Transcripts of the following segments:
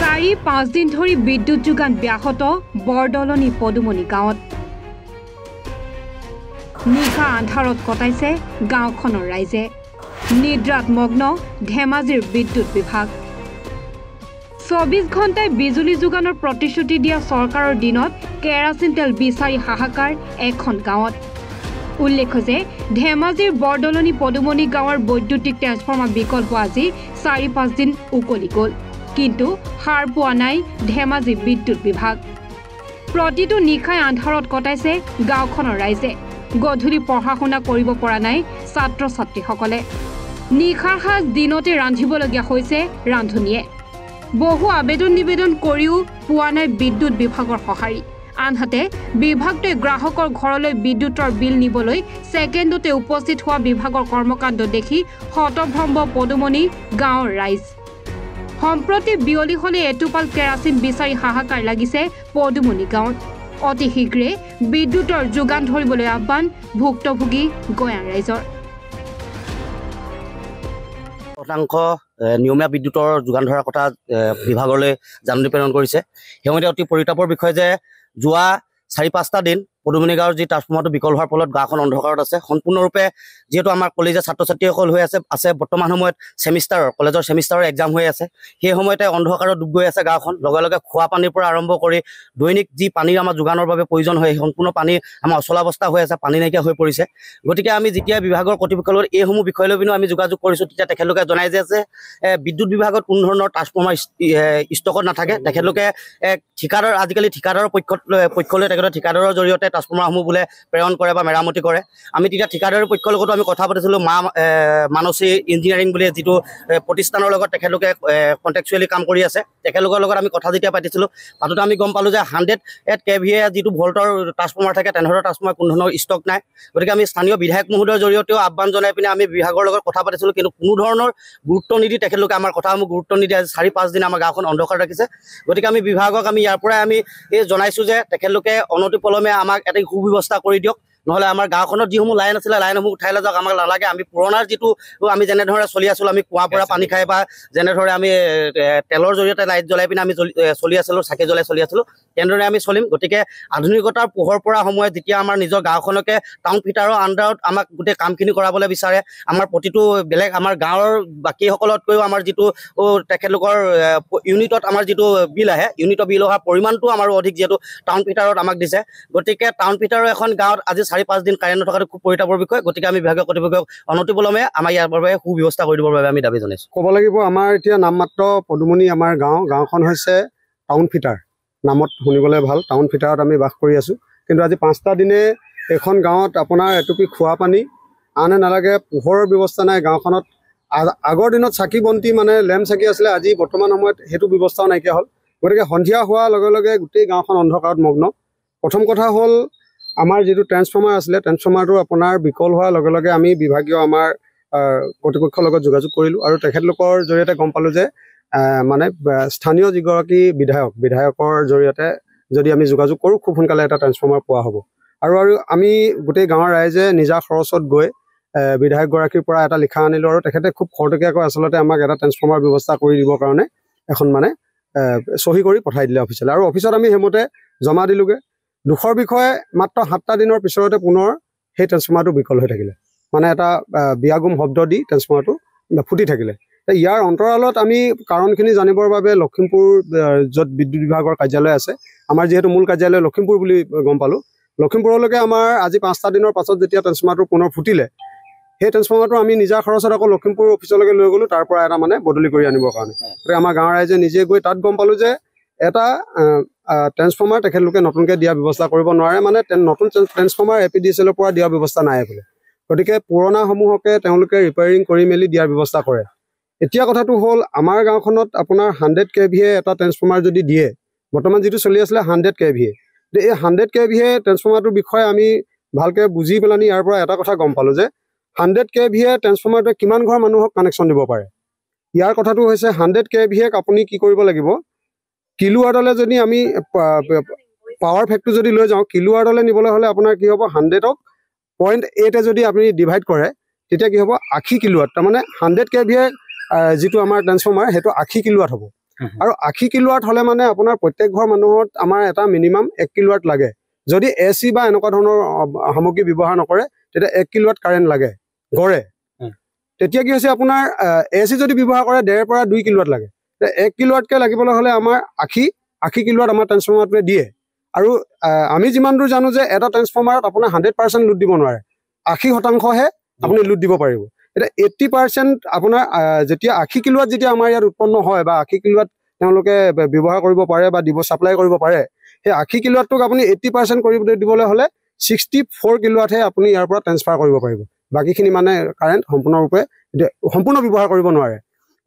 4-5 দিন ধৰি বিদ্যুৎ যোগান ব্যাহত বৰদলনি পদুমনি গাঁৱত নিশা আন্ধাৰত কটাইছে গাঁওখনৰ ৰাইজে নিদ্ৰাত মগ্ন ধেমাজিৰ বিদ্যুৎ বিভাগ 24 ঘণ্টাই বিজুলী যোগানৰ প্ৰতিশ্ৰুতি দিয়া চৰকাৰৰ দিনত কেৰাচিন তেল বিচাৰি হাহাকাৰ এখন গাঁৱত উল্লেখ্য যে ধেমাজিৰ বৰদলনি পদুমনি গাঁৱৰ বৈদ্যুতিক ট্ৰান্সফৰ্মাৰ বিকল হোৱা আজি 4-5 দিন উকলি গ'ল কিন্তু হাৰ পোৱা নাই ধেমাজি বিদ্যুৎ বিভাগ প্ৰতিটো নিশাই আন্ধাৰত কটাইছে গাঁওখনৰ ৰাইজে গধূলি পঢ়া শুনা কৰিব পৰা নাই ছাত্ৰ ছাত্ৰীসকলে নিশাৰ সাজ দিনতে ৰান্ধিবলগীয়া হৈছে ৰান্ধনিয়ে বহু আবেদন নিবেদন কৰিও পোৱা নাই বিদ্যুৎ বিভাগৰ সহাৰি আনহাতে বিভাগটোৱে গ্ৰাহকৰ ঘৰলৈ বিদ্যুৎৰ বিল নিবলৈ ছেকেণ্ডতে উপস্থিত হোৱা বিভাগৰ কৰ্মকাণ্ড দেখি হতভম্ব পদুমনি গাঁৱৰ ৰাইজ সম্প্ৰতি বিয়লি হলে এটুপাল কেৰাচিন বিচাৰি হাহাকাৰ লাগিছে পদুমনি গাঁৱত অতি শীঘ্ৰে বিদ্যুৎৰ যোগান ধৰিবলৈ আহ্বান ভুক্তভোগী গয়ান ৰাইজৰ শতাংশ নিয়মীয়া বিদ্যুৎৰ যোগান ধৰাৰ কথা বিভাগলৈ জাননী প্ৰেৰণ কৰিছে সেইমতে অতি পৰিতাপৰ বিষয় যে যোৱা 4-5টা দিন পদুমনি গাঁৱৰ যি ট্ৰান্সফৰ্মাৰটো বিকল হোৱাৰ ফলত গাঁওখন অন্ধকাৰত আছে সম্পূৰ্ণৰূপে যেহেতু আমাৰ কলেজৰ ছাত্ৰ ছাত্ৰীসকল হৈ আছে বৰ্তমান সময়ত কলেজৰ সেমিষ্টাৰৰ এক্সাম হৈ আছে সেই সময়তে অন্ধকাৰত ডুব গৈ আছে গাঁওখন লগে লগে খোৱা পানীৰ পৰা আৰম্ভ কৰি দৈনিক যি পানীৰ আমাৰ যোগানৰ বাবে প্ৰয়োজন হয় সম্পূৰ্ণ পানী আমাৰ অচলাৱস্থা হৈ আছে পানী নাইকিয়া হৈ পৰিছে গতিকে আমি যেতিয়া বিভাগৰ কৰ্তৃপক্ষৰ লগত এইসমূহ বিষয় লৈ আমি যোগাযোগ কৰিছোঁ তেতিয়া তেখেতলোকে জনাই যে বিদ্যুৎ বিভাগত কোনো ধৰণৰ ট্ৰান্সফৰ্মাৰ ষ্টকত নাথাকে তেখেতলোকে ঠিকাদাৰ আজিকালি ঠিকাদাৰৰ পক্ষলৈ তেখেতৰ ঠিকাদাৰৰ জৰিয়তে ট্ৰান্সফৰ্মাৰসমূহ বোলে প্ৰেৰণ কৰে বা মেৰামতি কৰে আমি তেতিয়া ঠিকাদাৰৰ পক্ষৰ লগতো আমি কথা পাতিছিলোঁ মানসী ইঞ্জিনিয়াৰিং বুলি যিটো প্ৰতিষ্ঠানৰ লগত তেখেতলোকে কণ্টেকচুৱেলি কাম কৰি আছে তেখেতলোকৰ লগত আমি কথা যেতিয়া পাতিছিলোঁ পাতোতে আমি গম পালোঁ যে 100 kVA যিটো ভল্টৰ ট্ৰান্সফৰ্মাৰ থাকে তেনেধৰণৰ ট্ৰান্সফৰ্মাৰ কোনো ধৰণৰ ষ্টক নাই গতিকে আমি স্থানীয় বিধায়ক মহোদয়ৰ জৰিয়তেও আহ্বান জনাই পিনে আমি বিভাগৰ লগত কথা পাতিছিলোঁ কিন্তু কোনো ধৰণৰ গুৰুত্ব নিদি তেখেতলোকে আমাৰ কথাসমূহ গুৰুত্ব নিদি আজি 4-5 দিন আমাৰ গাঁওখন অন্ধকাৰ ৰাখিছে গতিকে আমি বিভাগক আমি ইয়াৰ পৰাই আমি জনাইছোঁ যে তেখেতলোকে অনতিপলমে আমাক এটা সুব্যৱস্থা কৰি দিয়ক নহলে আমাৰ গাঁওখনত যিসমূহ লাইন আছিলে লাইনসমূহ উঠাই লৈ যাওক আমাক নালাগে আমি পুৰণাৰ যিটো আমি যেনেধৰণে চলি আছিলোঁ আমি কুঁৱাৰ পৰা পানী খাই বা যেনেধৰণে আমি তেলৰ জৰিয়তে লাইট জ্বলাই পিনে আমি চলি আছিলোঁ চাকি জ্বলাই চলি আছিলোঁ তেনেদৰে আমি চলিম গতিকে আধুনিকতাৰ পোহৰ পৰা সময়ত যেতিয়া আমাৰ নিজৰ গাঁওখনকে টাউন ফিটাৰৰ আণ্ডাৰত আমাক গোটেই কামখিনি কৰাবলৈ বিচাৰে আমাৰ প্ৰতিটো বেলেগ আমাৰ গাঁৱৰ বাকীসকলতকৈও আমাৰ যিটো তেখেতলোকৰ ইউনিটত আমাৰ যিটো বিল আহে ইউনিটৰ বিল অহাৰ পৰিমাণটো আমাৰো অধিক যিহেতু টাউন ফিটাৰত আমাক দিছে গতিকে টাউন ফিটাৰৰ এখন গাঁৱত আজি 4-5 দিন কাৰেণ্ট নথকাটো খুব পৰিতাপৰ বিষয় গতিকে আমি বিভাগীয় কৰ্তৃপক্ষক অনতিপলমে আমাৰ ইয়াৰ বাবে সুব্যৱস্থা কৰি দিবৰ বাবে আমি দাবী জনাইছোঁ ক'ব লাগিব আমাৰ এতিয়া নামমাত্ৰ পদুমনি আমাৰ গাঁওখন হৈছে টাউন ফিটাৰ নামত শুনিবলৈ ভাল টাউন ফিটাৰত আমি বাস কৰি আছোঁ কিন্তু আজি 5টা দিনে এখন গাঁৱত আপোনাৰ এটুপি খোৱা পানী আনে নালাগে পোহৰৰ ব্যৱস্থা নাই গাঁওখনত আগৰ দিনত চাকি বন্তি মানে লেম্প চাকি আছিলে আজি বৰ্তমান সময়ত সেইটো ব্যৱস্থাও নাইকিয়া হ'ল গতিকে সন্ধিয়া হোৱাৰ লগে লগে গোটেই গাঁওখন অন্ধকাৰত মগ্ন প্ৰথম কথা হ'ল আমাৰ যিটো ট্ৰান্সফৰ্মাৰ আছিলে ট্ৰান্সফৰ্মাৰটো আপোনাৰ বিকল হোৱাৰ লগে লগে আমি বিভাগীয় আমাৰ কৰ্তৃপক্ষৰ লগত যোগাযোগ কৰিলোঁ আৰু তেখেতলোকৰ জৰিয়তে গম পালোঁ যে মানে স্থানীয় যিগৰাকী বিধায়কৰ জৰিয়তে যদি আমি যোগাযোগ কৰোঁ খুব সোনকালে এটা ট্ৰান্সফৰ্মাৰ পোৱা হ'ব আৰু আমি গোটেই গাঁৱৰ ৰাইজে নিজা খৰচত গৈ বিধায়কগৰাকীৰ পৰা এটা লিখা আনিলোঁ আৰু তেখেতে খুব খৰতকীয়াকৈ আচলতে আমাক এটা ট্ৰান্সফৰ্মাৰ ব্যৱস্থা কৰি দিবৰ কাৰণে এখন মানে চহী কৰি পঠাই দিলে অফিচলৈ আৰু অফিচত আমি সেইমতে জমা দিলোঁগৈ দুখৰ বিষয়ে মাত্ৰ 7টা দিনৰ পিছতে পুনৰ সেই ট্ৰান্সফৰ্মাৰটো বিকল হৈ থাকিলে মানে এটা বিয়াগুম শব্দ দি ট্ৰান্সফৰ্মাৰটো ফুটি থাকিলে ইয়াৰ অন্তৰালত আমি কাৰণখিনি জানিবৰ বাবে লখিমপুৰ য'ত বিদ্যুৎ বিভাগৰ কাৰ্যালয় আছে আমাৰ যিহেতু মূল কাৰ্যালয় লখিমপুৰ বুলি গম পালোঁ লখিমপুৰলৈকে আমাৰ আজি 5টা দিনৰ পাছত যেতিয়া ট্ৰান্সফৰ্মাৰটো পুনৰ ফুটিলে সেই ট্ৰান্সফৰ্মাৰটো আমি নিজা খৰচত আকৌ লখিমপুৰ অফিচলৈকে লৈ গ'লোঁ তাৰ পৰা এটা মানে বদলি কৰি আনিবৰ কাৰণে গতিকে আমাৰ গাঁৱৰ ৰাইজে নিজে গৈ তাত গম পালোঁ যে এটা ট্ৰান্সফৰ্মাৰ তেখেতলোকে নতুনকৈ দিয়া ব্যৱস্থা কৰিব নোৱাৰে মানে নতুন ট্ৰান্সফৰ্মাৰ APDCLৰ পৰা দিয়া ব্যৱস্থা নাই বোলে গতিকে পুৰণাসমূহকে তেওঁলোকে ৰিপেয়াৰিং কৰি মেলি দিয়াৰ ব্যৱস্থা কৰে এতিয়া কথাটো হ'ল আমাৰ গাঁওখনত আপোনাৰ 100 kVA এটা ট্ৰান্সফৰ্মাৰ যদি দিয়ে বৰ্তমান যিটো চলি আছিলে 100 kVA এই 100 kVA ট্ৰান্সফৰ্মাৰটোৰ বিষয়ে আমি ভালকৈ বুজি পেলানি ইয়াৰ পৰা এটা কথা গম পালোঁ যে 100 kVA ট্ৰান্সফৰ্মাৰটোৱে কিমান ঘৰ মানুহক কানেকশ্যন দিব পাৰে ইয়াৰ কথাটো হৈছে 100 kVA আপুনি কি কৰিব লাগিব কিলোৱাটলৈ যদি আমি পাৱাৰ ফেক্টৰ যদি লৈ যাওঁ কিলোৱাটলৈ নিবলৈ হ'লে আপোনাৰ কি হ'ব 100ক 0.8 যদি আপুনি ডিভাইড কৰে তেতিয়া কি হ'ব 80 কিলোৱাট তাৰমানে 100 kVA যিটো আমাৰ ট্ৰান্সফৰ্মাৰ সেইটো 80 কিলোৱাট হ'ব আৰু 80 কিলোৱাট হ'লে মানে আপোনাৰ প্ৰত্যেক ঘৰ মানুহত আমাৰ এটা মিনিমাম 1 কিলোৱাট লাগে যদি AC বা এনেকুৱা ধৰণৰ সামগ্ৰী ব্যৱহাৰ নকৰে তেতিয়া 1 কিলোৱাট কাৰেণ্ট লাগে গড়ে তেতিয়া কি হৈছে আপোনাৰ AC যদি ব্যৱহাৰ কৰে 1.5 পৰা 2 কিলোৱাট লাগে 1 কিলোৱাটকে লাগিবলৈ হ'লে আমাৰ 80 কিলোৱাট আমাৰ ট্ৰান্সফৰ্মাৰটোৱে দিয়ে আৰু আমি যিমান দূৰ জানো যে এটা ট্ৰান্সফৰ্মাৰত আপোনাৰ 100% লোড দিব নোৱাৰে 80%হে আপুনি লোড দিব পাৰিব এটা 80% আপোনাৰ যেতিয়া 80 কিলোৱাট যেতিয়া আমাৰ ইয়াত উৎপন্ন হয় বা 80 কিলোৱাট তেওঁলোকে ব্যৱহাৰ কৰিব পাৰে বা দিব সাপ্লাই কৰিব পাৰে সেই 80 কিলোৱাটটোক আপুনি 80% কৰিব দিবলৈ হ'লে 64 কিলোৱাটহে আপুনি ইয়াৰ পৰা ট্ৰান্সফাৰ কৰিব পাৰিব বাকিখিনি মানে কাৰেণ্ট সম্পূৰ্ণৰূপে সম্পূৰ্ণ ব্যৱহাৰ কৰিব নোৱাৰে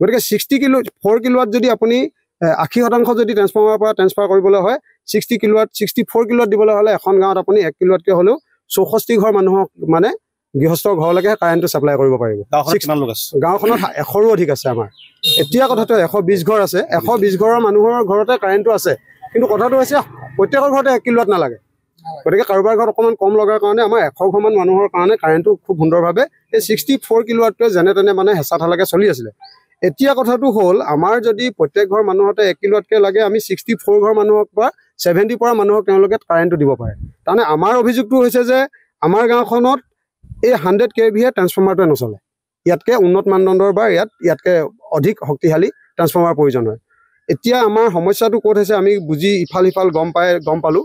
গতিকে 64 কিলোৱাট যদি আপুনি 80% যদি ট্ৰান্সফৰ্মাৰৰ পৰা ট্ৰান্সফাৰ কৰিবলৈ হয় 64 কিলোৱাট দিবলৈ হ'লে এখন গাঁৱত আপুনি 1 কিলোৱাটকে হ'লেও 64 ঘৰ মানুহক মানে গৃহস্থ ঘৰলৈকে কাৰেণ্টটো সাপ্লাই কৰিব পাৰিব গাঁওখনত 100ৰো অধিক আছে আমাৰ এতিয়া কথাটো 120 ঘৰ আছে 120 ঘৰৰ মানুহৰ ঘৰতে কাৰেণ্টটো আছে কিন্তু কথাটো হৈছে প্ৰত্যেকৰ ঘৰতে 1 কিলোৱাট নালাগে গতিকে কাৰোবাৰ ঘৰত অকণমান কম লগাৰ কাৰণে আমাৰ 100 ঘৰমান মানুহৰ কাৰণে কাৰেণ্টটো খুব সুন্দৰভাৱে এই 64 কিলোৱাটটোৱে যেনে তেনে মানে হেঁচা ঠালাকে চলি আছিলে এতিয়া কথাটো হ'ল আমাৰ যদি প্ৰত্যেক ঘৰ মানুহতে 1 কিলোৱাটকে লাগে আমি 64 ঘৰ মানুহক বা 70 পৰা মানুহক তেওঁলোকে কাৰেণ্টটো দিব পাৰে তাৰমানে আমাৰ অভিযোগটো হৈছে যে আমাৰ গাঁওখনত এই 100 kVহে ট্ৰান্সফৰ্মাৰটোৱে নচলে ইয়াতকে উন্নত মানদণ্ডৰ বা ইয়াতকে অধিক শক্তিশালী ট্ৰান্সফৰ্মাৰ প্ৰয়োজন হয় এতিয়া আমাৰ সমস্যাটো ক'ত হৈছে আমি বুজি ইফাল গম পালো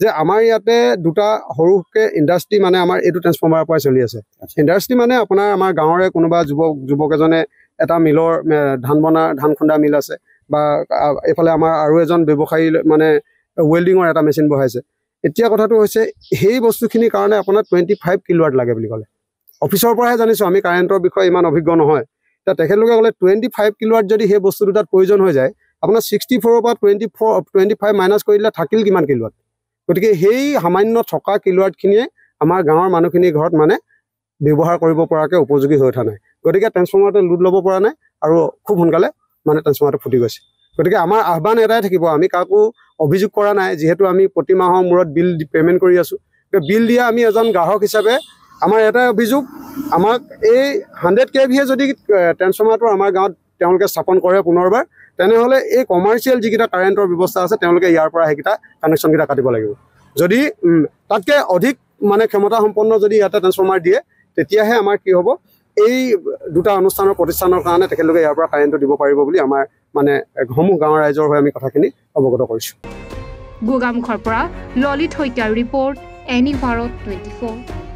যে আমাৰ ইয়াতে দুটা সৰুকে ইণ্ডাষ্ট্ৰি মানে আমাৰ এইটো ট্ৰান্সফৰ্মাৰৰ পৰা চলি আছে ইণ্ডাষ্ট্ৰি মানে আপোনাৰ আমাৰ গাঁৱৰে কোনোবা যুৱক এজনে এটা মিলৰ ধান খুন্দা মিল আছে বা এইফালে আমাৰ আৰু এজন ব্যৱসায়ী মানে ৱেল্ডিঙৰ এটা মেচিন বহাইছে এতিয়া কথাটো হৈছে সেই বস্তুখিনিৰ কাৰণে আপোনাৰ 25 কিলোৱাট লাগে বুলি ক'লে অফিচৰ পৰাহে জানিছোঁ আমি কাৰেণ্টৰ বিষয়ে ইমান অভিজ্ঞ নহয় এতিয়া তেখেতলোকে ক'লে 25 কিলোৱাট যদি সেই বস্তু দুটাত প্ৰয়োজন হৈ যায় আপোনাৰ 64ৰ পৰা 25 মাইনাছ কৰিলে থাকিল কিমান কিলোৱাট গতিকে সেই সামান্য থকা কিলোৱাটখিনিয়ে আমাৰ গাঁৱৰ মানুহখিনিৰ ঘৰত মানে ব্যৱহাৰ কৰিব পৰাকৈ উপযোগী হৈ উঠা নাই গতিকে ট্ৰান্সফৰ্মাৰটো লোড ল'ব পৰা নাই আৰু খুব সোনকালে মানে ট্ৰান্সফৰ্মাৰটো ফুটি গৈছে গতিকে আমাৰ আহ্বান এটাই থাকিব আমি কাকো অভিযোগ কৰা নাই যিহেতু আমি প্ৰতি মাহৰ মূৰত বিল পে'মেণ্ট কৰি আছোঁ বিল দিয়া আমি এজন গ্ৰাহক হিচাপে আমাৰ এটাই অভিযোগ আমাক এই 100 kVহে যদি ট্ৰান্সফৰ্মাৰটো আমাৰ গাঁৱত তেওঁলোকে স্থাপন কৰে পুনৰবাৰ তেনেহ'লে এই কমাৰ্চিয়েল যিকেইটা কাৰেণ্টৰ ব্যৱস্থা আছে তেওঁলোকে ইয়াৰ পৰা সেইকেইটা কানেকশ্যনকেইটা কাটিব লাগিব যদি তাতকৈ অধিক মানে ক্ষমতাসম্পন্ন যদি ইয়াতে ট্ৰান্সফৰ্মাৰ দিয়ে তেতিয়াহে আমাৰ কি হ'ব এই দুটা অনুষ্ঠানৰ প্ৰতিষ্ঠানৰ কাৰণে তেখেতলোকে ইয়াৰ পৰা কাৰেণ্টটো দিব পাৰিব বুলি আমাৰ মানে সমূহ গাঁৱৰ ৰাইজৰ হৈ আমি কথাখিনি অৱগত কৰিছোঁ গোগামুখৰ পৰা ললিত শইকীয়াৰ ৰিপৰ্ট এনি ভাৰত 24